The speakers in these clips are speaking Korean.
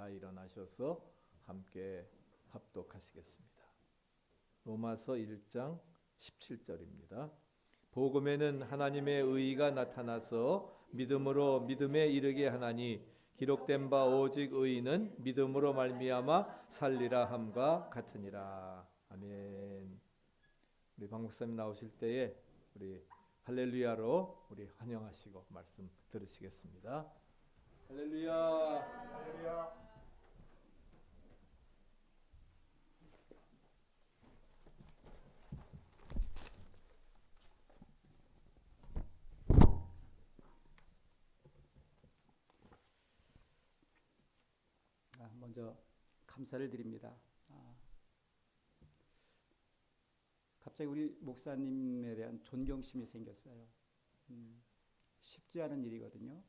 다 일어나셔서 함께 합독하시겠습니다. 로마서 1장 17절입니다. 복음에는 하나님의 의가 나타나서 믿음으로 믿음에 이르게 하나니 기록된 바 오직 의인은 믿음으로 말미암아 살리라 함과 같으니라. 아멘. 우리 박 목사님 나오실 때에 우리 할렐루야로 우리 환영하시고 말씀 들으시겠습니다. 할렐루야. 할렐루야. 먼저 감사를 드립니다. 갑자기 우리 목사님에 대한 존경심이 생겼어요. 쉽지 않은 일이거든요.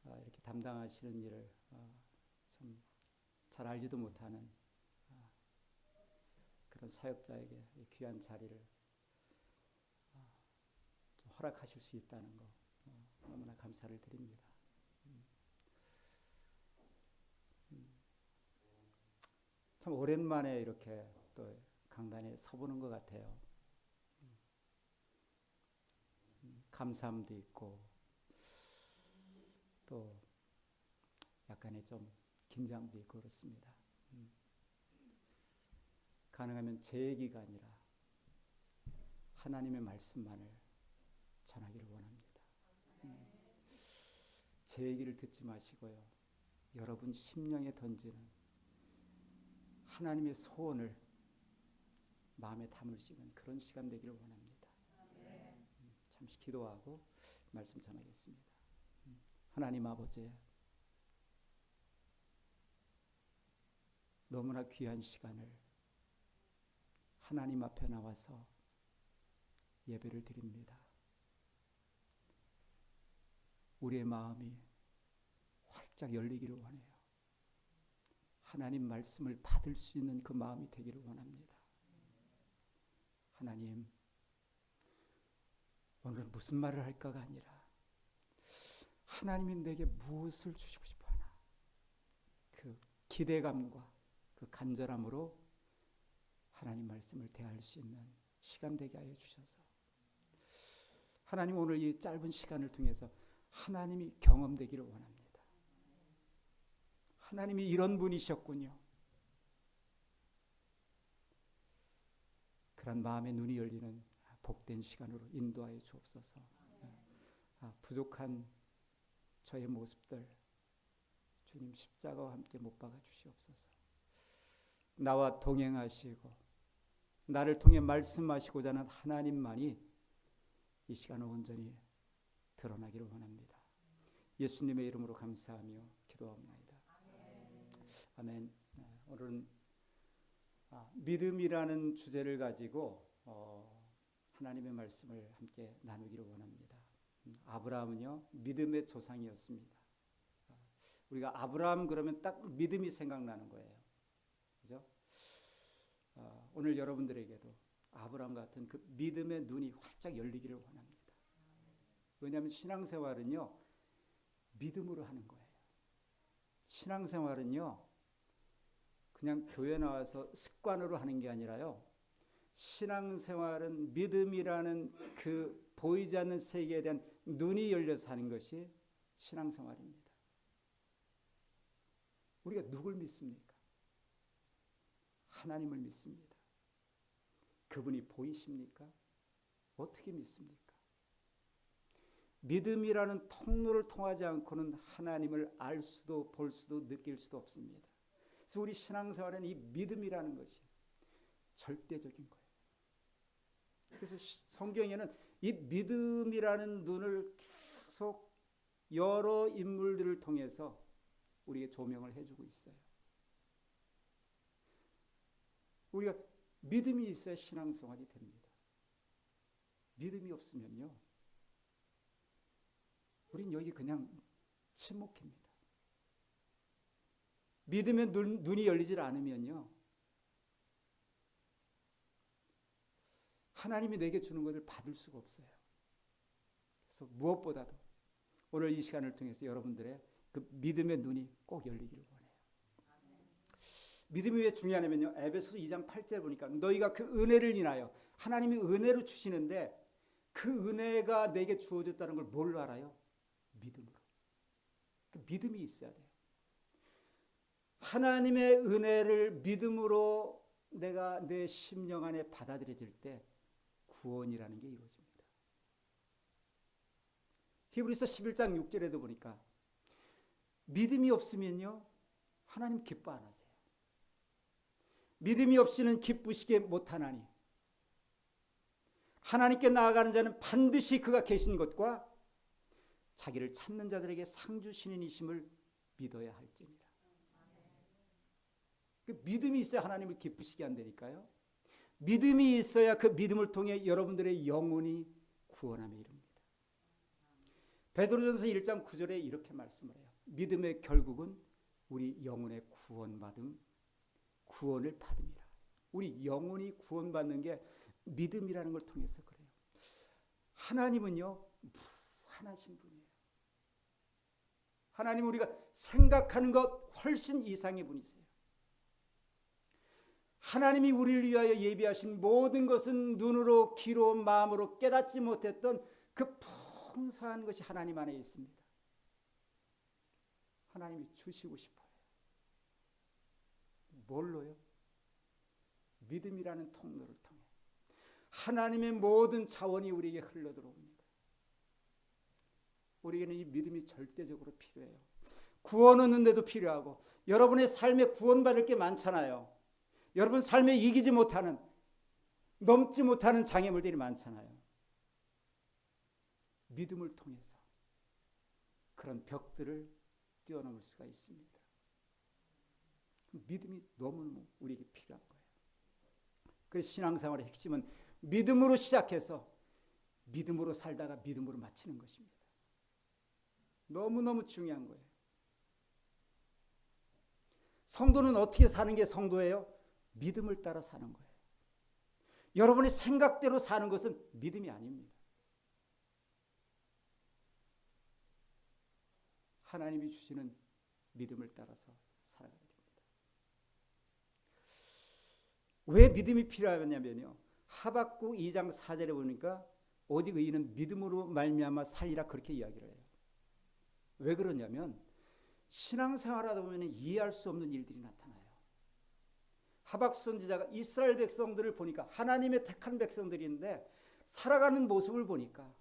이렇게 담당하시는 일을 참 잘 알지도 못하는 그런 사역자에게 귀한 자리를 좀 허락하실 수 있다는 거 너무나 감사를 드립니다. 참 오랜만에 이렇게 또 강단에 서보는 것 같아요. 감사함도 있고 또 약간의 좀 긴장도 있고 그렇습니다. 가능하면 제 얘기가 아니라 하나님의 말씀만을 전하기를 원합니다. 제 얘기를 듣지 마시고요. 여러분 심령에 던지는 하나님의 소원을 마음에 담을 수 있는 그런 시간 되기를 원합니다. 잠시 기도하고 말씀 전하겠습니다. 하나님 아버지, 너무나 귀한 시간을 하나님 앞에 나와서 예배를 드립니다. 우리의 마음이 활짝 열리기를 원해요. 하나님 말씀을 받을 수 있는 그 마음이 되기를 원합니다. 하나님, 오늘 무슨 말을 할까가 아니라 하나님이 내게 무엇을 주시고 싶어 하나, 그 기대감과 그 간절함으로 하나님 말씀을 대할 수 있는 시간 되게 하여 주셔서 하나님 오늘 이 짧은 시간을 통해서 하나님이 경험되기를 원합니다. 하나님이 이런 분이셨군요. 그런 마음의 눈이 열리는 복된 시간으로 인도하여 주옵소서. 부족한 저의 모습들 주님 십자가와 함께 못 박아 주시옵소서. 나와 동행하시고 나를 통해 말씀하시고자 하는 하나님만이 이 시간을 온전히 드러나기를 원합니다. 예수님의 이름으로 감사하며 기도합니다. 아멘. 오늘은 믿음이라는 주제를 가지고 하나님의 말씀을 함께 나누기를 원합니다. 아브라함은요 믿음의 조상이었습니다. 우리가 아브라함 그러면 딱 믿음이 생각나는 거예요. 그죠? 오늘 여러분들에게도 아브라함 같은 그 믿음의 눈이 활짝 열리기를 원합니다. 왜냐하면 신앙생활은요 믿음으로 하는 거예요. 신앙생활은요 그냥 교회 나와서 습관으로 하는 게 아니라요. 신앙생활은 믿음이라는 그 보이지 않는 세계에 대한 눈이 열려서 하는 것이 신앙생활입니다. 우리가 누굴 믿습니까? 하나님을 믿습니다. 그분이 보이십니까? 어떻게 믿습니까? 믿음이라는 통로를 통하지 않고는 하나님을 알 수도 볼 수도 느낄 수도 없습니다. 그래서 우리 신앙생활은 이 믿음이라는 것이 절대적인 거예요. 그래서 성경에는 이 믿음이라는 눈을 계속 여러 인물들을 통해서 우리에게 조명을 해주고 있어요. 우리가 믿음이 있어야 신앙생활이 됩니다. 믿음이 없으면요 우린 여기 그냥 침묵입니다. 믿음의 눈이 열리질 않으면요 하나님이 내게 주는 것을 받을 수가 없어요. 그래서 무엇보다도 오늘 이 시간을 통해서 여러분들의 그 믿음의 눈이 꼭 열리기를 원해요. 믿음이 왜 중요하냐면요. 에베소서 2장 8절 보니까 너희가 그 은혜를 인하여 하나님이 은혜로 주시는데 그 은혜가 내게 주어졌다는 걸 뭘로 알아요? 믿음으로. 그 믿음이 있어야 돼요. 하나님의 은혜를 믿음으로 내가 내 심령 안에 받아들여질 때 구원이라는 게 이루어집니다. 히브리서 11장 6절에도 보니까 믿음이 없으면요 하나님 기뻐 안 하세요. 믿음이 없이는 기쁘시게 못하나니 하나님께 나아가는 자는 반드시 그가 계신 것과 자기를 찾는 자들에게 상 주시는 이심을 믿어야 할지니라. 그 믿음이 있어야 하나님을 기쁘시게 한다니까요. 믿음이 있어야 그 믿음을 통해 여러분들의 영혼이 구원함에 이릅니다. 베드로전서 1장 9절에 이렇게 말씀을 해요. 믿음의 결국은 우리 영혼의 구원을 받음이라. 우리 영혼이 구원받는 게 믿음이라는 걸 통해서 그래요. 하나님은요 무한하신 분이에요. 하나님은 우리가 생각하는 것 훨씬 이상의 분이세요. 하나님이 우리를 위하여 예비하신 모든 것은 눈으로 귀로 마음으로 깨닫지 못했던 그 풍성한 것이 하나님 안에 있습니다. 하나님이 주시고 싶어요. 뭘로요? 믿음이라는 통로를 통해 하나님의 모든 자원이 우리에게 흘러들어옵니다. 우리에게는 이 믿음이 절대적으로 필요해요. 구원 얻는데도 필요하고 여러분의 삶에 구원받을 게 많잖아요. 여러분 삶에 이기지 못하는 넘지 못하는 장애물들이 많잖아요. 믿음을 통해서 그런 벽들을 뛰어넘을 수가 있습니다. 믿음이 너무너무 우리에게 필요한 거예요. 그래서 신앙생활의 핵심은 믿음으로 시작해서 믿음으로 살다가 믿음으로 마치는 것입니다. 너무너무 중요한 거예요. 성도는 어떻게 사는 게 성도예요? 믿음을 따라 사는 거예요. 여러분의 생각대로 사는 것은 믿음이 아닙니다. 하나님이 주시는 믿음을 따라서 살아가야 됩니다. 왜 믿음이 필요하냐면요. 하박국 2장 4절에 보니까 오직 의인은 믿음으로 말미암아 살리라 그렇게 이야기를 해요. 왜 그러냐면 신앙생활하다 보면 이해할 수 없는 일들이 나타나요. 하박국 선지자가 이스라엘 백성들을 보니까 하나님의 택한 백성들인데 살아가는 모습을 보니까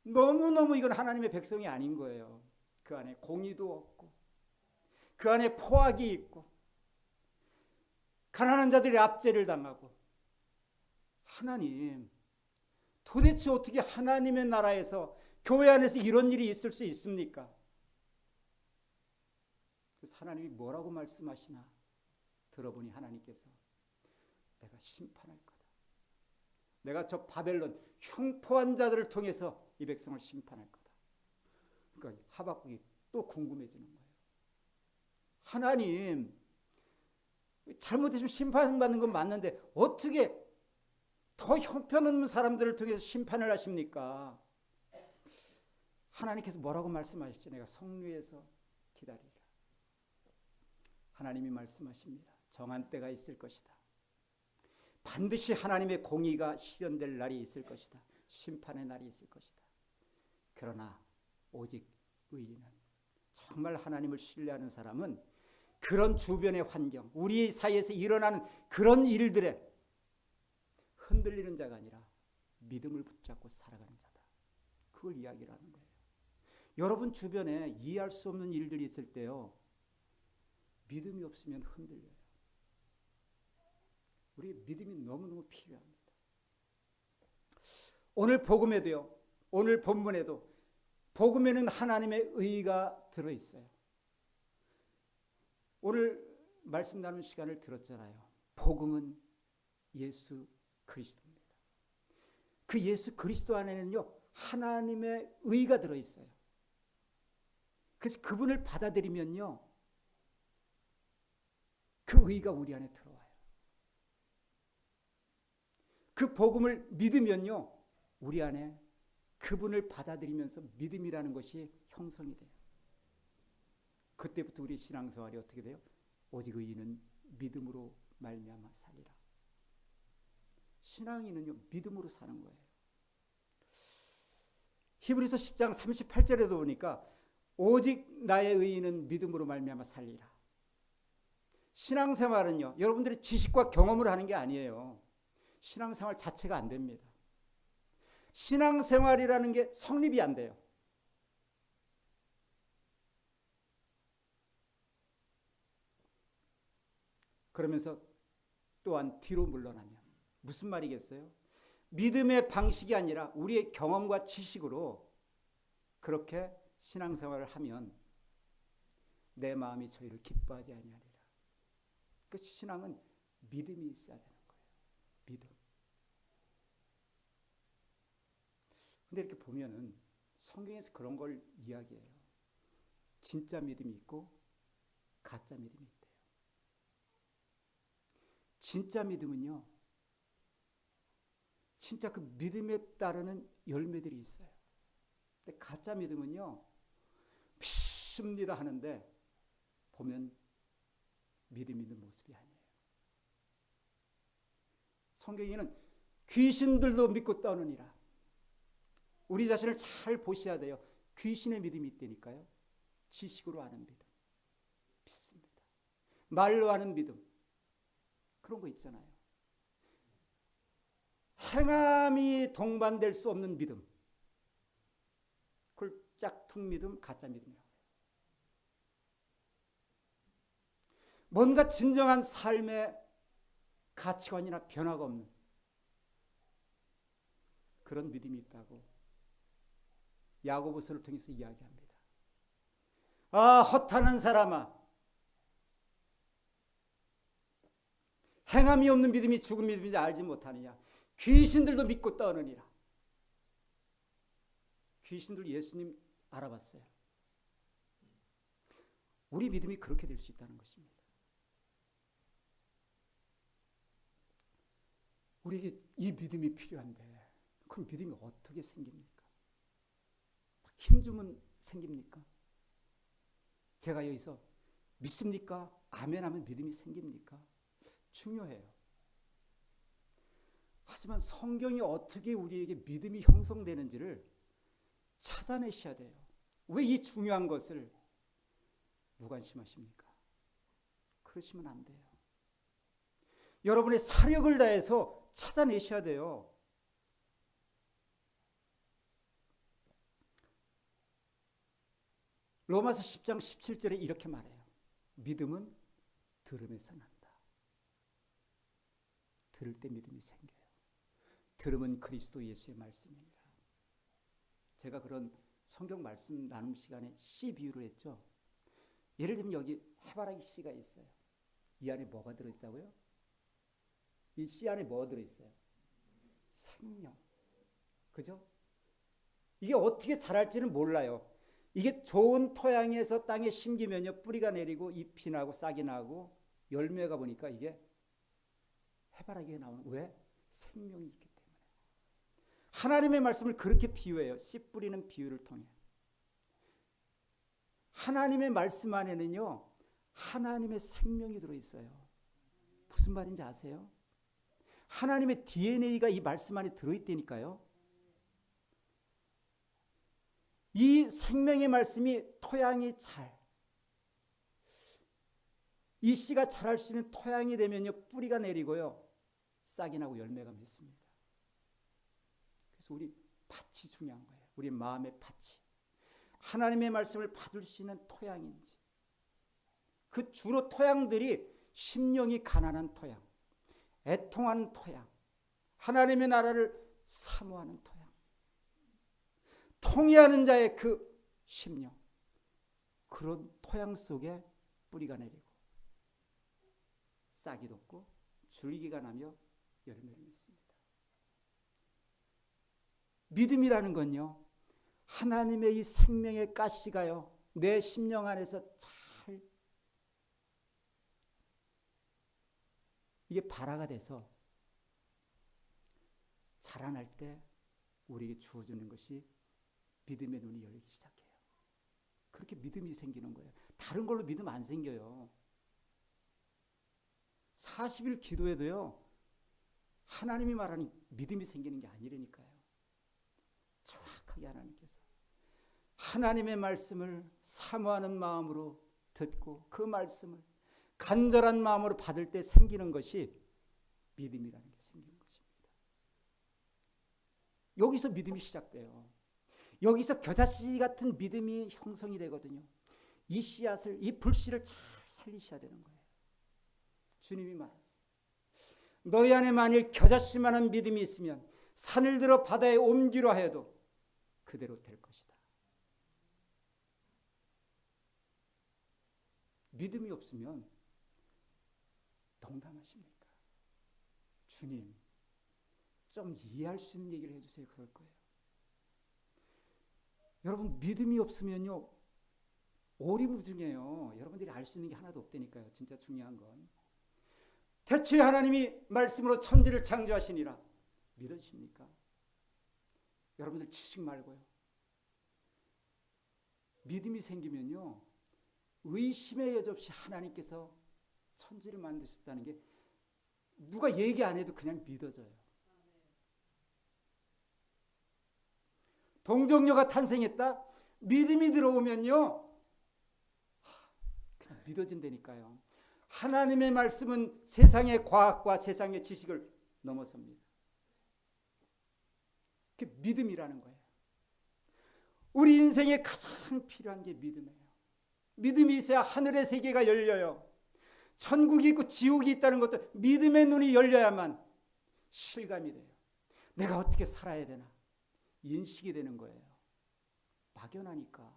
너무너무 이건 하나님의 백성이 아닌 거예요. 그 안에 공의도 없고 그 안에 포악이 있고 가난한 자들이 압제를 당하고 하나님 도대체 어떻게 하나님의 나라에서 교회 안에서 이런 일이 있을 수 있습니까? 그래서 하나님이 뭐라고 말씀하시나 들어보니 하나님께서 내가 심판할 거다. 내가 저 바벨론 흉포한 자들을 통해서 이 백성을 심판할 거다. 그러니까 하박국이 또 궁금해지는 거예요. 하나님 잘못했으면 심판받는 건 맞는데 어떻게 더 형편없는 사람들을 통해서 심판을 하십니까? 하나님께서 뭐라고 말씀하실지 내가 성류에서 기다리라. 하나님이 말씀하십니다. 정한 때가 있을 것이다. 반드시 하나님의 공의가 실현될 날이 있을 것이다. 심판의 날이 있을 것이다. 그러나 오직 의인은 정말 하나님을 신뢰하는 사람은 그런 주변의 환경, 우리 사이에서 일어나는 그런 일들에 흔들리는 자가 아니라 믿음을 붙잡고 살아가는 자다. 그걸 이야기를 하는 거예요. 여러분 주변에 이해할 수 없는 일들이 있을 때요. 믿음이 없으면 흔들려요. 우리 믿음이 너무너무 필요합니다. 오늘 복음에도요. 오늘 본문에도 복음에는 하나님의 의가 들어있어요. 오늘 말씀 나눈 시간을 들었잖아요. 복음은 예수 그리스도입니다. 그 예수 그리스도 안에는요. 하나님의 의가 들어있어요. 그래서 그분을 받아들이면요. 그 의가 우리 안에 들어와요. 그 복음을 믿으면요. 우리 안에 그분을 받아들이면서 믿음이라는 것이 형성이 돼요. 그때부터 우리 신앙생활이 어떻게 돼요? 오직 의인은 믿음으로 말미암아 살리라. 신앙인은요, 믿음으로 사는 거예요. 히브리서 10장 38절에도 보니까 오직 나의 의인은 믿음으로 말미암아 살리라. 신앙생활은요, 여러분들이 지식과 경험을 하는 게 아니에요. 신앙생활 자체가 안 됩니다. 신앙생활이라는 게 성립이 안 돼요. 그러면서 또한 뒤로 물러나면 무슨 말이겠어요? 믿음의 방식이 아니라 우리의 경험과 지식으로 그렇게 신앙생활을 하면 내 마음이 저희를 기뻐하지 아니하리라. 그 신앙은 믿음이 있어야 되는 거예요. 믿음. 근데 이렇게 보면은 성경에서 그런 걸 이야기해요. 진짜 믿음이 있고 가짜 믿음이 있대요. 진짜 믿음은요, 진짜 그 믿음에 따르는 열매들이 있어요. 근데 가짜 믿음은요, 믿습니다 하는데 보면 믿음 있는 모습이 아니에요. 성경에는 귀신들도 믿고 떠느니라. 우리 자신을 잘 보셔야 돼요. 귀신의 믿음이 있다니까요. 지식으로 아는 믿음, 믿습니다. 말로 하는 믿음, 그런 거 있잖아요. 행함이 동반될 수 없는 믿음, 그걸 짝퉁 믿음, 가짜 믿음이라고 해요. 뭔가 진정한 삶의 가치관이나 변화가 없는 그런 믿음이 있다고 야고보서를 통해서 이야기합니다. 아, 허탄한 사람아, 행함이 없는 믿음이 죽은 믿음인지 알지 못하느냐. 귀신들도 믿고 떠느니라. 귀신들 예수님 알아봤어요. 우리 믿음이 그렇게 될 수 있다는 것입니다. 우리에게 이 믿음이 필요한데 그 믿음이 어떻게 생깁니까? 힘주면 생깁니까? 제가 여기서 믿습니까? 아멘 하면 믿음이 생깁니까? 중요해요. 하지만 성경이 어떻게 우리에게 믿음이 형성되는지를 찾아내셔야 돼요. 왜 이 중요한 것을 무관심하십니까? 그러시면 안 돼요. 여러분의 사력을 다해서 찾아내셔야 돼요. 로마서 10장 17절에 이렇게 말해요. 믿음은 들음에서 난다. 들을 때 믿음이 생겨요. 들음은 그리스도 예수의 말씀입니다. 제가 그런 성경 말씀 나눔 시간에 씨 비유를 했죠. 예를 들면 여기 해바라기 씨가 있어요. 이 안에 뭐가 들어있다고요? 이 씨 안에 뭐가 들어있어요? 생명. 그죠? 이게 어떻게 자랄지는 몰라요. 이게 좋은 토양에서 땅에 심기면요, 뿌리가 내리고 잎이 나고 싹이 나고 열매가 보니까 이게 해바라기가 나오는. 왜? 생명이 있기 때문에. 하나님의 말씀을 그렇게 비유해요. 씨 뿌리는 비유를 통해. 하나님의 말씀 안에는요, 하나님의 생명이 들어있어요. 무슨 말인지 아세요? 하나님의 DNA가 이 말씀 안에 들어있다니까요. 이 생명의 말씀이 토양이 이 씨가 자랄 수 있는 토양이 되면요, 뿌리가 내리고요, 싹이 나고 열매가 맺습니다. 그래서 우리 밭이 중요한 거예요. 우리 마음의 밭이 하나님의 말씀을 받을 수 있는 토양인지. 그 주로 토양들이 심령이 가난한 토양, 애통하는 토양, 하나님의 나라를 사모하는 토양, 통회하는 자의 그 심령, 그런 토양 속에 뿌리가 내리고 싹이 돋고 줄기가 나며 열매를 맺습니다. 믿음이라는 건요, 하나님의 이 생명의 가시가요, 내 심령 안에서 잘 이게 발화가 돼서 자라날 때 우리에게 주어지는 것이 믿음의 눈이 열리기 시작해요. 그렇게 믿음이 생기는 거예요. 다른 걸로 믿음 안 생겨요. 40일 기도해도요, 하나님이 말하는 믿음이 생기는 게 아니라니까요. 정확하게 하나님께서 하나님의 말씀을 사모하는 마음으로 듣고 그 말씀을 간절한 마음으로 받을 때 생기는 것이 믿음이라는 게 생기는 것입니다. 여기서 믿음이 시작돼요. 여기서 겨자씨 같은 믿음이 형성이 되거든요. 이 씨앗을, 이 불씨를 잘 살리셔야 되는 거예요. 주님이 말했어요. 너희 안에 만일 겨자씨만한 믿음이 있으면 산을 들어 바다에 옮기려 해도 그대로 될 것이다. 믿음이 없으면 농담하십니까? 주님, 좀 이해할 수 있는 얘기를 해주세요. 그럴 거예요. 여러분, 믿음이 없으면요, 오리무중해요. 여러분들이 알 수 있는 게 하나도 없다니까요. 진짜 중요한 건. 대체 하나님이 말씀으로 천지를 창조하시니라. 믿으십니까? 여러분들 지식 말고요. 믿음이 생기면요, 의심의 여지 없이 하나님께서 천지를 만드셨다는 게 누가 얘기 안 해도 그냥 믿어져요. 동정녀가 탄생했다? 믿음이 들어오면요, 그냥 믿어진다니까요. 하나님의 말씀은 세상의 과학과 세상의 지식을 넘어섭니다. 그게 믿음이라는 거예요. 우리 인생에 가장 필요한 게 믿음이에요. 믿음이 있어야 하늘의 세계가 열려요. 천국이 있고 지옥이 있다는 것도 믿음의 눈이 열려야만 실감이 돼요. 내가 어떻게 살아야 되나 인식이 되는 거예요. 막연하니까.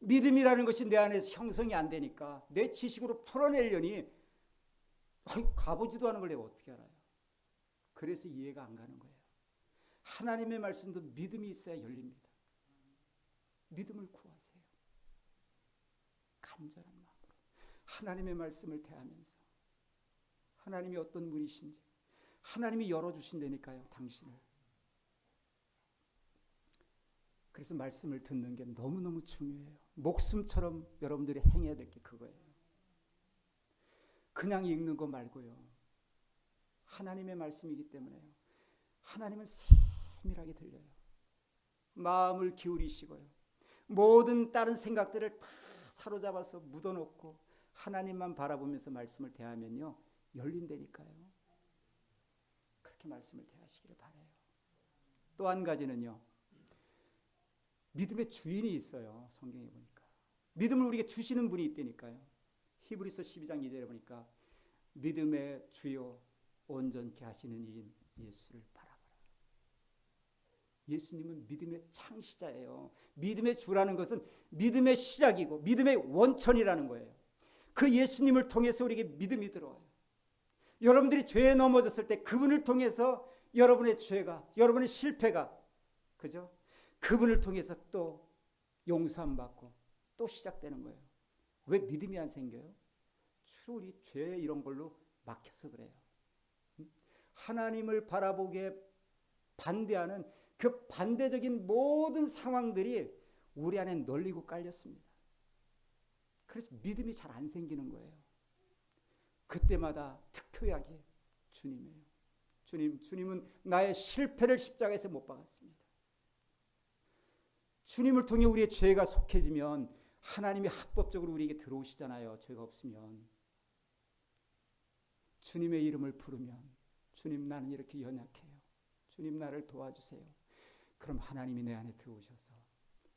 믿음이라는 것이 내 안에서 형성이 안 되니까 내 지식으로 풀어내려니 가보지도 않은 걸 내가 어떻게 알아요. 그래서 이해가 안 가는 거예요. 하나님의 말씀도 믿음이 있어야 열립니다. 믿음을 구하세요. 간절한 마음으로 하나님의 말씀을 대하면서 하나님이 어떤 분이신지 하나님이 열어주신다니까요. 당신을. 그래서 말씀을 듣는 게 너무너무 중요해요. 목숨처럼 여러분들이 행해야 될 게 그거예요. 그냥 읽는 거 말고요. 하나님의 말씀이기 때문에요. 하나님은 세밀하게 들려요. 마음을 기울이시고요. 모든 다른 생각들을 다 사로잡아서 묻어놓고 하나님만 바라보면서 말씀을 대하면요. 열린다니까요. 그렇게 말씀을 대하시기를 바라요. 또 한 가지는요. 믿음의 주인이 있어요. 성경에 보니까. 믿음을 우리에게 주시는 분이 있다니까요. 히브리서 12장 2절에 보니까 믿음의 주요 온전케 하시는 이인 예수를 바라보라. 예수님은 믿음의 창시자예요. 믿음의 주라는 것은 믿음의 시작이고 믿음의 원천이라는 거예요. 그 예수님을 통해서 우리에게 믿음이 들어와요. 여러분들이 죄에 넘어졌을 때 그분을 통해서 여러분의 죄가, 여러분의 실패가, 그죠? 그분을 통해서 또 용서함 받고 또 시작되는 거예요. 왜 믿음이 안 생겨요? 주로 우리 죄 이런 걸로 막혀서 그래요. 하나님을 바라보기에 반대하는 그 반대적인 모든 상황들이 우리 안에 널리고 깔렸습니다. 그래서 믿음이 잘 안 생기는 거예요. 그때마다 특효약이 주님이에요. 주님은 나의 실패를 십자가에서 못 박았습니다. 주님을 통해 우리의 죄가 속해지면 하나님이 합법적으로 우리에게 들어오시잖아요. 죄가 없으면. 주님의 이름을 부르면 주님 나는 이렇게 연약해요. 주님 나를 도와주세요. 그럼 하나님이 내 안에 들어오셔서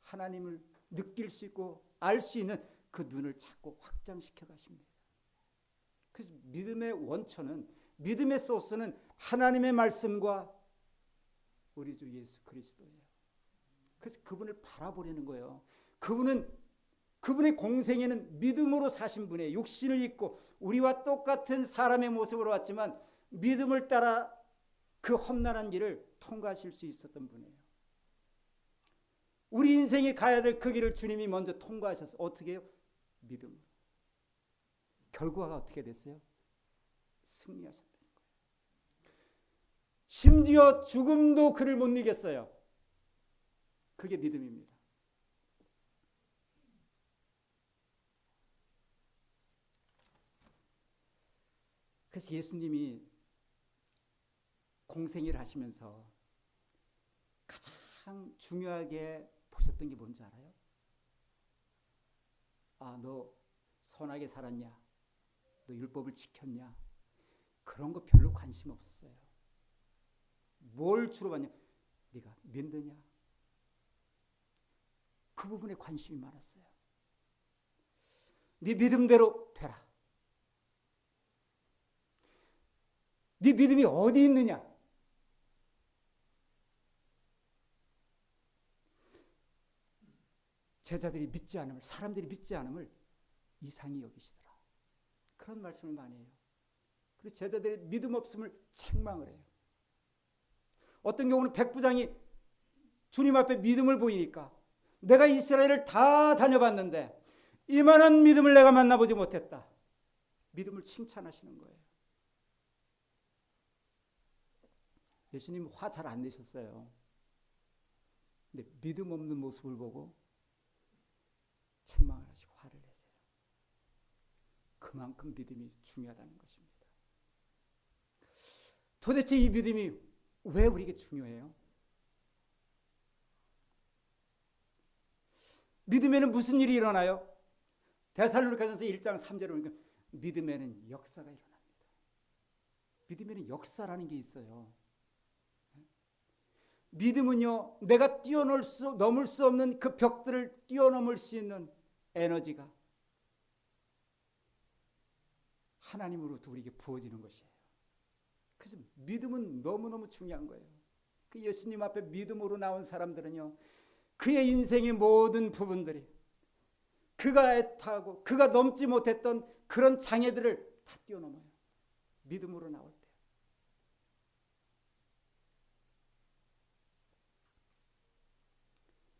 하나님을 느낄 수 있고 알 수 있는 그 눈을 자꾸 확장시켜 가십니다. 그래서 믿음의 원천은, 믿음의 소스는 하나님의 말씀과 우리 주 예수 그리스도예요. 그래서 그분을 바라보려는 거예요. 그분의 공생에는 믿음으로 사신 분이에요. 육신을 입고 우리와 똑같은 사람의 모습으로 왔지만 믿음을 따라 그 험난한 길을 통과하실 수 있었던 분이에요. 우리 인생에 가야 될 그 길을 주님이 먼저 통과하셔서 어떻게 해요? 믿음으로. 결과가 어떻게 됐어요? 승리하셨다는 거예요. 심지어 죽음도 그를 못 이겼어요. 그게 믿음입니다. 그래서 예수님이 공생애를 하시면서 가장 중요하게 보셨던 게 뭔지 알아요? 아, 너 선하게 살았냐? 너 율법을 지켰냐? 그런 거 별로 관심 없었어요. 뭘 주로 봤냐? 네가 믿느냐? 그 부분에 관심이 많았어요. 네 믿음대로 되라. 네 믿음이 어디 있느냐? 제자들이 믿지 않음을, 사람들이 믿지 않음을 이상히 여기시더라. 그런 말씀을 많이 해요. 그리고 제자들의 믿음 없음을 책망을 해요. 어떤 경우는 백부장이 주님 앞에 믿음을 보이니까 내가 이스라엘을 다 다녀봤는데 이만한 믿음을 내가 만나보지 못했다. 믿음을 칭찬하시는 거예요. 예수님 화 잘 안 내셨어요. 근데 믿음 없는 모습을 보고 책망을 하시고 화를 내세요. 그만큼 믿음이 중요하다는 것입니다. 도대체 이 믿음이 왜 우리에게 중요해요? 믿음에는 무슨 일이 일어나요? 데살로니가전서 1장 3절에 보니까 믿음에는 역사가 일어납니다. 믿음에는 역사라는 게 있어요. 믿음은요, 내가 넘을 수 없는 그 벽들을 뛰어넘을 수 있는 에너지가 하나님으로부터 우리에게 부어지는 것이에요. 그래서 믿음은 너무너무 중요한 거예요. 그 예수님 앞에 믿음으로 나온 사람들은요, 그의 인생의 모든 부분들이 그가 애타고 그가 넘지 못했던 그런 장애들을 다 뛰어넘어요. 믿음으로 나올 때.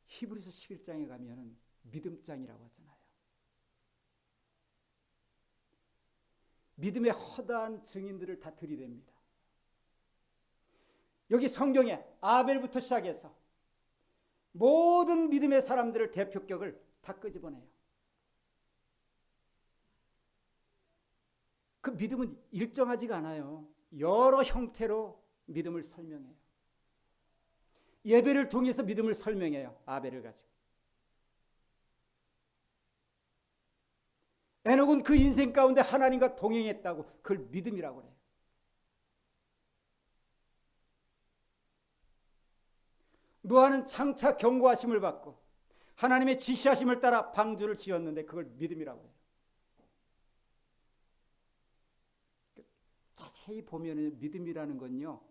히브리서 11장에 가면은 믿음장이라고 하잖아요. 믿음의 허다한 증인들을 다 들이댑니다. 여기 성경에 아벨부터 시작해서 모든 믿음의 사람들을 대표격을 다 끄집어내요. 그 믿음은 일정하지가 않아요. 여러 형태로 믿음을 설명해요. 예배를 통해서 믿음을 설명해요. 아벨을 가지고. 에녹은 그 인생 가운데 하나님과 동행했다고 그걸 믿음이라고 그래요. 노아는 장차 경고하심을 받고 하나님의 지시하심을 따라 방주를 지었는데 그걸 믿음이라고 해요. 자세히 보면 믿음이라는 건요,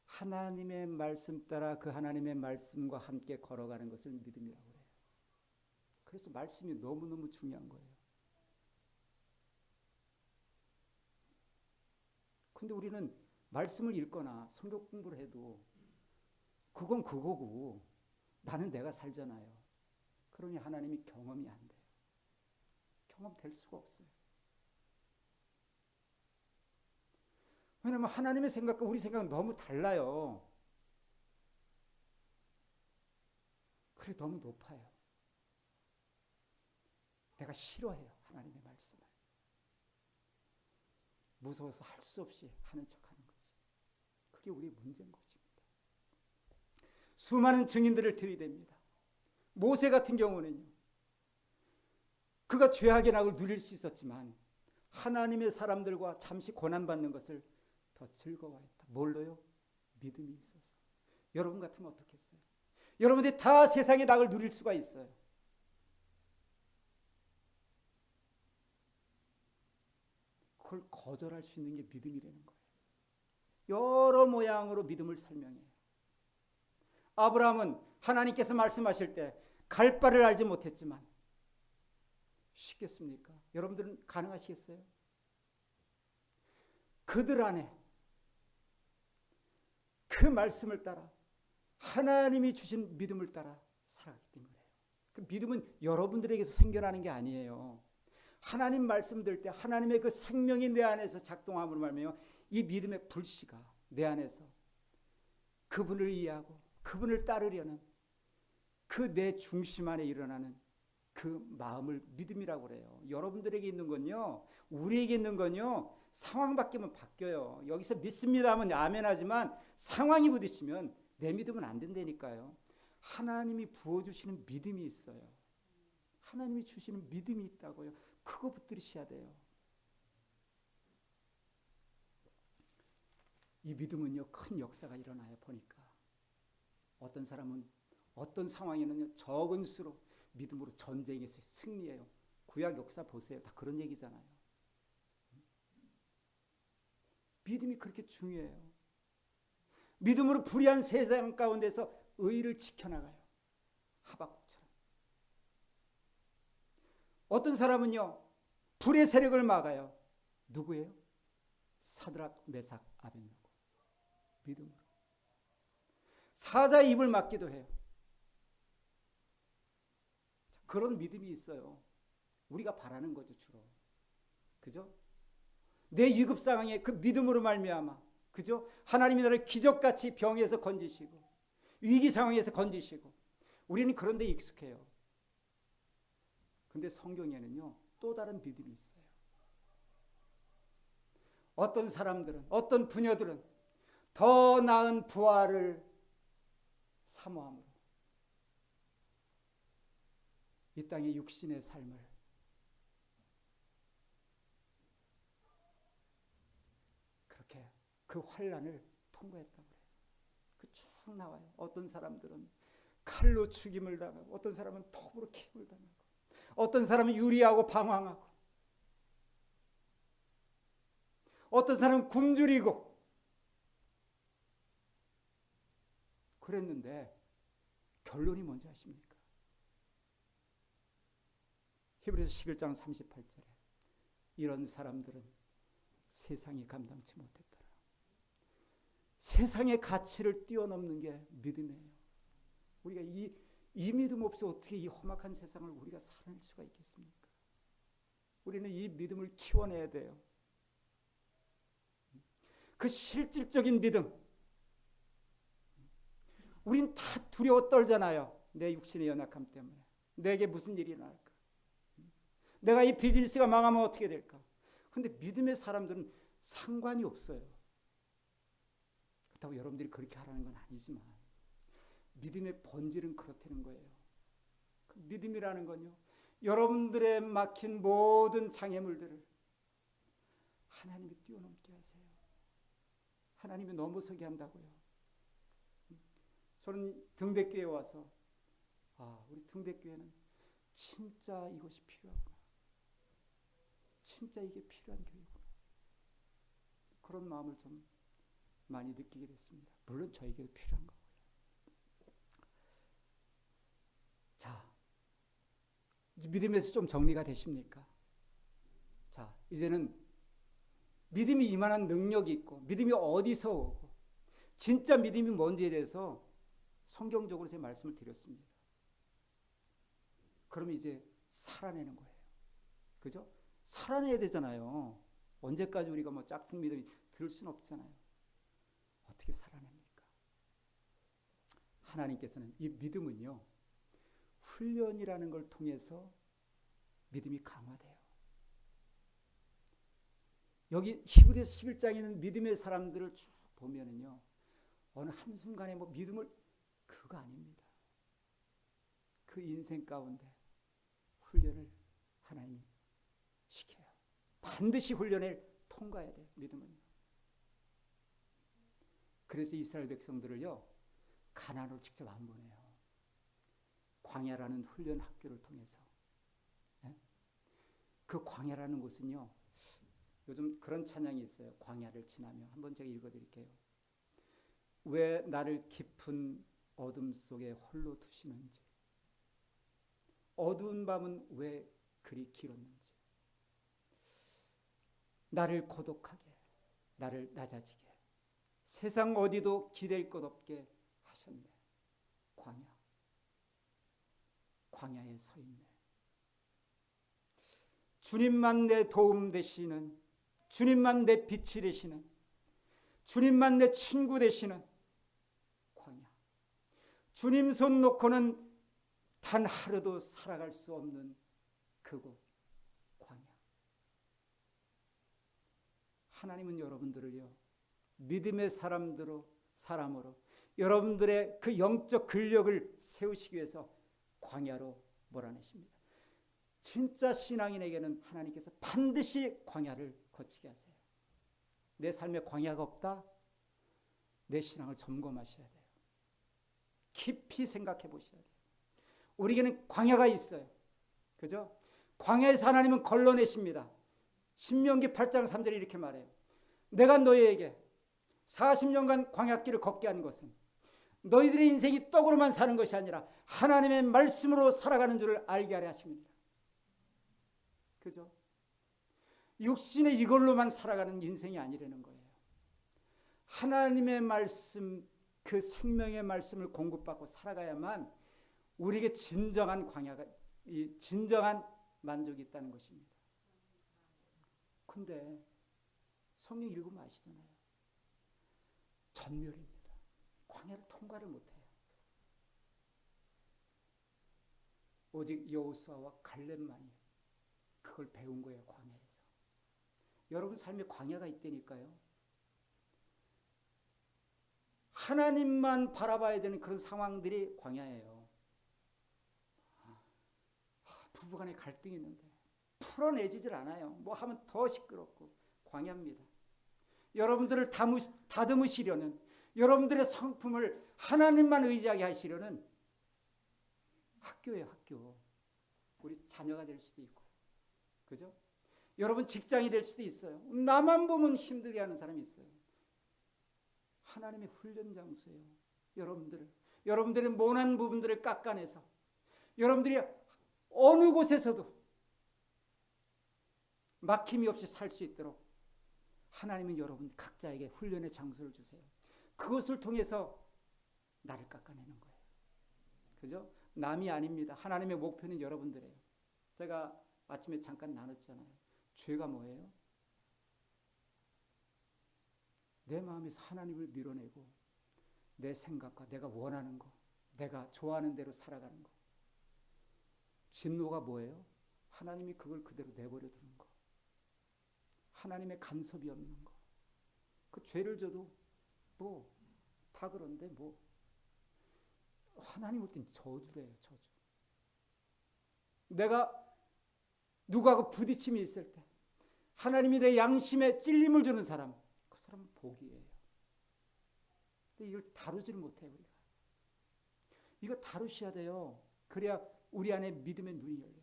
하나님의 말씀 따라 그 하나님의 말씀과 함께 걸어가는 것을 믿음이라고 해요. 그래서 말씀이 너무너무 중요한 거예요. 근데 우리는 말씀을 읽거나 성경 공부를 해도 그건 그거고 나는 내가 살잖아요. 그러니 하나님이 경험이 안 돼요. 경험될 수가 없어요. 왜냐하면 하나님의 생각과 우리 생각은 너무 달라요. 그래 너무 높아요. 내가 싫어해요. 하나님의 말씀을. 무서워서 할 수 없이 하는 척하는 거지. 그게 우리의 문제인 것입니다. 수많은 증인들을 들이댑니다. 모세 같은 경우는요, 그가 죄악의 낙을 누릴 수 있었지만 하나님의 사람들과 잠시 고난받는 것을 더 즐거워했다. 뭘로요? 믿음이 있어서. 여러분 같으면 어떻겠어요? 여러분들이 다 세상의 낙을 누릴 수가 있어요. 그걸 거절할 수 있는 게 믿음이라는 거예요. 여러 모양으로 믿음을 설명해요. 아브라함은 하나님께서 말씀하실 때 갈 바를 알지 못했지만 쉽겠습니까? 여러분들은 가능하시겠어요? 그들 안에 그 말씀을 따라 하나님이 주신 믿음을 따라 살아가기 때문에 그래요. 그 믿음은 여러분들에게서 생겨나는 게 아니에요. 하나님 말씀 들 때 하나님의 그 생명이 내 안에서 작동함으로 말미암아 이 믿음의 불씨가 내 안에서 그분을 이해하고 그분을 따르려는 그 내 중심 안에 일어나는 그 마음을 믿음이라고 그래요. 여러분들에게 있는 건요, 우리에게 있는 건요, 상황 바뀌면 바뀌어요. 여기서 믿습니다 하면 아멘 하지만 상황이 부딪히면 내 믿음은 안 된다니까요. 하나님이 부어주시는 믿음이 있어요. 하나님이 주시는 믿음이 있다고요. 그거 붙들으셔야 돼요. 이 믿음은요, 큰 역사가 일어나요. 보니까 어떤 사람은 어떤 상황에는요, 적은수로 믿음으로 전쟁에서 승리해요. 구약 역사 보세요. 다 그런 얘기잖아요. 믿음이 그렇게 중요해요. 믿음으로 불의한 세상 가운데서 의를 지켜나가요. 하박국처럼. 어떤 사람은요, 불의 세력을 막아요. 누구예요? 사드락, 메삭, 아벳느고. 믿음으로. 사자의 입을 막기도 해요. 그런 믿음이 있어요. 우리가 바라는 거죠, 주로. 그죠? 내 위급 상황에 그 믿음으로 말미암아, 그죠? 하나님이 나를 기적같이 병에서 건지시고 위기 상황에서 건지시고, 우리는 그런 데 익숙해요. 그런데 성경에는요, 또 다른 믿음이 있어요. 어떤 사람들은, 어떤 부녀들은 더 나은 부활을 사모함으로 이 땅의 육신의 삶을 그렇게 그 환난을 통과했다고 그래요. 그 쭉 나와요. 어떤 사람들은 칼로 죽임을 당하고, 어떤 사람은 톱으로 킥을 당하고, 어떤 사람은 유리하고 방황하고, 어떤 사람은 굶주리고 그랬는데 결론이 뭔지 아십니까? 히브리서 11장 38절에 이런 사람들은 세상이 감당치 못했더라. 세상의 가치를 뛰어넘는 게 믿음이에요. 우리가 이 믿음 없이 어떻게 이 험악한 세상을 우리가 살아낼 수가 있겠습니까? 우리는 이 믿음을 키워내야 돼요. 그 실질적인 믿음. 우린 다 두려워 떨잖아요. 내 육신의 연약함 때문에. 내게 무슨 일이 일어날까? 내가 이 비즈니스가 망하면 어떻게 될까? 근데 믿음의 사람들은 상관이 없어요. 그렇다고 여러분들이 그렇게 하라는 건 아니지만 믿음의 본질은 그렇다는 거예요. 그 믿음이라는 건요, 여러분들의 막힌 모든 장애물들을 하나님이 뛰어넘게 하세요. 하나님이 넘어서게 한다고요. 저는 등대교회에 와서 우리 등대교회는 진짜 이것이 필요하구나. 진짜 이게 필요한 교회구나. 그런 마음을 좀 많이 느끼게 됐습니다. 물론 저에게도 필요한 거고요. 자, 이제 믿음에서 좀 정리가 되십니까? 자, 이제는 믿음이 이만한 능력이 있고, 믿음이 어디서 오고, 진짜 믿음이 뭔지에 대해서 성경적으로 제 말씀을 드렸습니다. 그러면 이제 살아내는 거예요. 그죠? 살아내야 되잖아요. 언제까지 우리가 뭐 짝퉁 믿음이 들 수는 없잖아요. 어떻게 살아냅니까? 하나님께서는 이 믿음은요, 훈련이라는 걸 통해서 믿음이 강화돼요. 여기 히브리서 11장에 있는 믿음의 사람들을 쭉 보면은요, 어느 한순간에 뭐 믿음을, 그거 아닙니다. 그 인생 가운데 훈련을 하나님이 시켜요. 반드시 훈련을 통과해야 돼요. 믿음은요. 그래서 이스라엘 백성들을요, 가나안으로 직접 안 보내요. 광야라는 훈련 학교를 통해서. 그 광야라는 곳은요, 요즘 그런 찬양이 있어요. 광야를 지나며. 한번 제가 읽어드릴게요. 왜 나를 깊은 어둠 속에 홀로 두시는지, 어두운 밤은 왜 그리 길었는지, 나를 고독하게, 나를 낮아지게, 세상 어디도 기댈 것 없게 하셨네. 광야에 서 있네. 주님만 내 도움 되시는, 주님만 내 빛이 되시는, 주님만 내 친구 되시는 광야. 주님 손 놓고는 단 하루도 살아갈 수 없는 그곳 광야. 하나님은 여러분들을요, 믿음의 사람으로 여러분들의 그 영적 근력을 세우시기 위해서 광야로 몰아내십니다. 진짜 신앙인에게는 하나님께서 반드시 광야를 거치게 하세요. 내 삶에 광야가 없다? 내 신앙을 점검하셔야 돼요. 깊이 생각해 보셔야 돼요. 우리에게는 광야가 있어요. 그죠? 광야에서 하나님은 걸러내십니다. 신명기 8장 3절에 이렇게 말해요. 내가 너희에게 40년간 광야길을 걷게 한 것은 너희들의 인생이 떡으로만 사는 것이 아니라 하나님의 말씀으로 살아가는 줄을 알게 하려 하십니다. 그죠? 육신의 이걸로만 살아가는 인생이 아니라는 거예요. 하나님의 말씀, 그 생명의 말씀을 공급받고 살아가야만 우리에게 진정한 광야가, 진정한 만족이 있다는 것입니다. 근데 성경 읽으면 아시잖아요. 전멸입니다. 광야를 통과를 못해요. 오직 여호수아와 갈렙만이 그걸 배운 거예요. 광야에서. 여러분 삶에 광야가 있다니까요. 하나님만 바라봐야 되는 그런 상황들이 광야예요. 부부간에 갈등이 있는데 풀어내지질 않아요. 뭐 하면 더 시끄럽고 광야입니다. 여러분들을 다듬으시려는, 여러분들의 성품을 하나님만 의지하게 하시려는 학교예요. 학교. 우리 자녀가 될 수도 있고, 그죠? 여러분 직장이 될 수도 있어요. 나만 보면 힘들게 하는 사람이 있어요. 하나님의 훈련 장소예요. 여러분들의 모난 부분들을 깎아내서 여러분들이 어느 곳에서도 막힘이 없이 살 수 있도록 하나님은 여러분 각자에게 훈련의 장소를 주세요. 그것을 통해서 나를 깎아내는 거예요. 그죠? 남이 아닙니다. 하나님의 목표는 여러분들이에요. 제가 아침에 잠깐 나눴잖아요. 죄가 뭐예요? 내 마음에서 하나님을 밀어내고 내 생각과 내가 원하는 거, 내가 좋아하는 대로 살아가는 거. 진노가 뭐예요? 하나님이 그걸 그대로 내버려 두는 거. 하나님의 간섭이 없는 거. 그 죄를 져도 뭐 다 그런데 뭐 하나님 올 땐 저주래요. 저주. 내가 누구하고 부딪힘이 있을 때 하나님이 내 양심에 찔림을 주는 사람, 그 사람은 복이에요. 근데 이걸 다루지를 못해요. 우리가. 이거 다루셔야 돼요. 그래야 우리 안에 믿음의 눈이 열려요.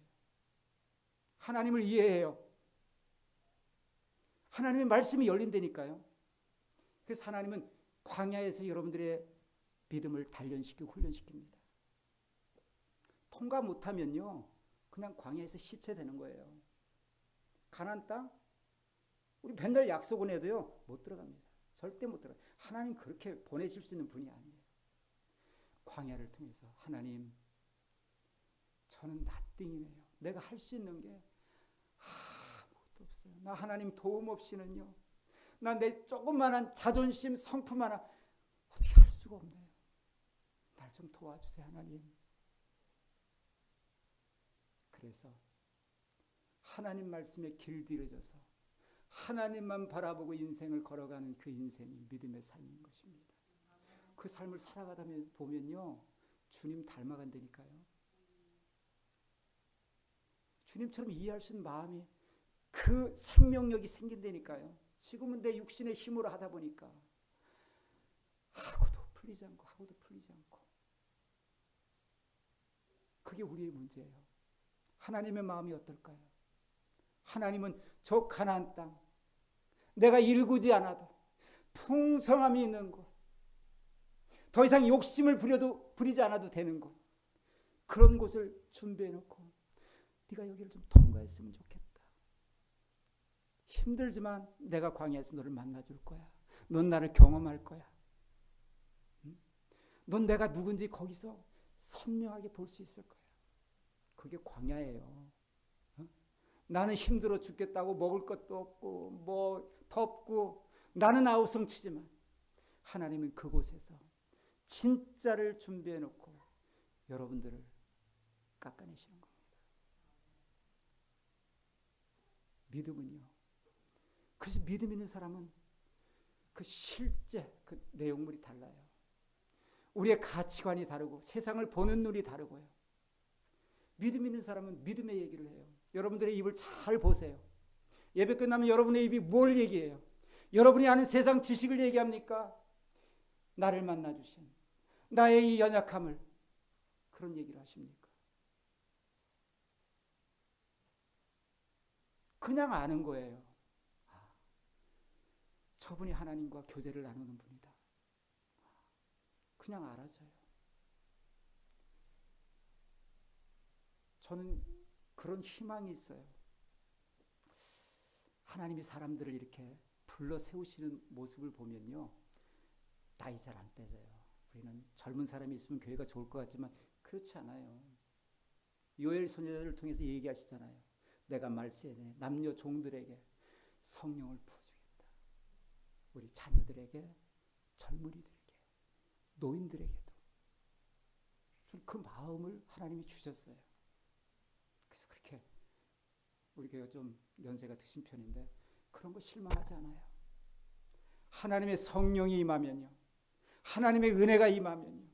하나님을 이해해요. 하나님의 말씀이 열린다니까요. 그래서 하나님은 광야에서 여러분들의 믿음을 단련시키고 훈련시킵니다. 통과 못하면요, 그냥 광야에서 시체되는 거예요. 가나안 땅? 우리 맨날 약속은 해도요, 못 들어갑니다. 절대 못 들어가요. 하나님 그렇게 보내실 수 있는 분이 아니에요. 광야를 통해서 하나님, 저는 나띵이네요. 내가 할 수 있는 게 아무것도 없어요. 나 하나님 도움 없이는요, 나 내 조그만한 자존심, 성품 하나 어떻게 할 수가 없네요. 날 좀 도와주세요, 하나님. 그래서 하나님 말씀에 길들여져서 하나님만 바라보고 인생을 걸어가는 그 인생이 믿음의 삶인 것입니다. 그 삶을 살아가다 보면요, 주님 닮아간다니까요. 주님처럼 이해할 수 있는 마음이, 그 생명력이 생긴다니까요. 지금은 내 육신의 힘으로 하다 보니까 하고도 풀리지 않고 그게 우리의 문제예요. 하나님의 마음이 어떨까요? 하나님은 저 가나안 땅, 내가 일구지 않아도 풍성함이 있는 곳, 더 이상 욕심을 부리지 않아도 되는 곳, 그런 곳을 준비해놓고 네가 여기를 좀 통과했으면 좋겠다. 힘들지만 내가 광야에서 너를 만나줄 거야. 넌 나를 경험할 거야. 넌 내가 누군지 거기서 선명하게 볼 수 있을 거야. 그게 광야예요. 나는 힘들어 죽겠다고 먹을 것도 없고 뭐 덥고 나는 아우성치지만 하나님은 그곳에서 진짜를 준비해 놓고 여러분들을 깎아내시는 겁니다. 믿음은요. 그래서 믿음 있는 사람은 그 실제 그 내용물이 달라요. 우리의 가치관이 다르고 세상을 보는 눈이 다르고요. 믿음 있는 사람은 믿음의 얘기를 해요. 여러분들의 입을 잘 보세요. 예배 끝나면 여러분의 입이 뭘 얘기해요? 여러분이 아는 세상 지식을 얘기합니까? 나를 만나주신 나의 이 연약함을 그런 얘기를 하십니까? 그냥 아는 거예요. 저분이 하나님과 교제를 나누는 분이다. 그냥 알아져요. 저는 그런 희망이 있어요. 하나님이 사람들을 이렇게 불러 세우시는 모습을 보면요, 나이 잘 안 떼져요. 우리는 젊은 사람이 있으면 교회가 좋을 것 같지만 그렇지 않아요. 요엘 선지자를 통해서 얘기하시잖아요. 내가 말세에 남녀 종들에게 성령을 부어주겠다. 우리 자녀들에게, 젊은이들에게, 노인들에게도. 저는 그 마음을 하나님이 주셨어요. 그래서 그렇게 우리 교회가 좀 연세가 드신 편인데 그런 거 실망하지 않아요. 하나님의 성령이 임하면요, 하나님의 은혜가 임하면요,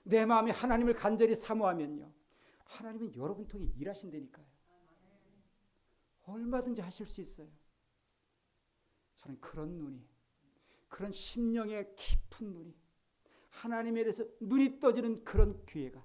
내 마음이 하나님을 간절히 사모하면요, 하나님은 여러분 통해 일하신다니까요. 얼마든지 하실 수 있어요. 저는 그런 눈이, 그런 심령의 깊은 눈이, 하나님에 대해서 눈이 떠지는 그런 기회가